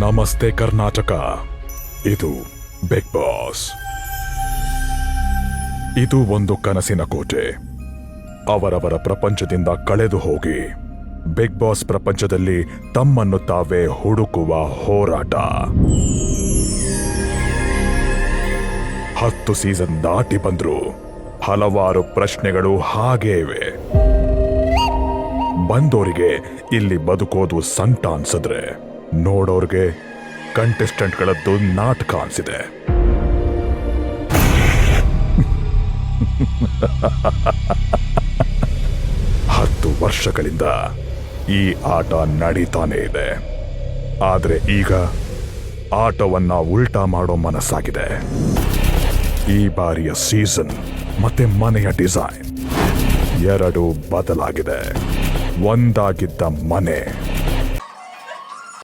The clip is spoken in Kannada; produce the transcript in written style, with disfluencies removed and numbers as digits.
ನಮಸ್ತೆ ಕರ್ನಾಟಕ. ಇದು ಬಿಗ್ ಬಾಸ್. ಇದು ಒಂದು ಕನಸಿನ ಕೋಟೆ. ಅವರವರ ಪ್ರಪಂಚದಿಂದ ಕಳೆದು ಹೋಗಿ ಬಿಗ್ ಬಾಸ್ ಪ್ರಪಂಚದಲ್ಲಿ ತಮ್ಮನ್ನು ತಾವೇ ಹುಡುಕುವ ಹೋರಾಟ. 10 ಸೀಸನ್ ದಾಟಿ ಬಂದ್ರು ಹಲವಾರು ಪ್ರಶ್ನೆಗಳು ಹಾಗೇ ಇವೆ. ಬಂದೋರಿಗೆ ಇಲ್ಲಿ ಬದುಕೋದು ಸಂಕಟ ಅನ್ಸಿದ್ರೆ, ನೋಡೋರ್ಗೆ ಕಂಟೆಸ್ಟೆಂಟ್ಗಳದ್ದು ನಾಟಕ ಅನ್ಸಿದೆ. ಹತ್ತು ವರ್ಷಗಳಿಂದ ಈ ಆಟ ನಡೀತಾನೆ ಇದೆ. ಆದ್ರೆ ಈಗ ಆಟವನ್ನ ಉಲ್ಟಾ ಮಾಡೋ ಮನಸ್ಸಾಗಿದೆ. ಈ ಬಾರಿಯ ಸೀಸನ್ ಮತ್ತೆ ಮನೆಯ ಡಿಸೈನ್ ಎರಡು ಬದಲಾಗಿದೆ. ಒಂದಾಗಿದ್ದ ಮನೆ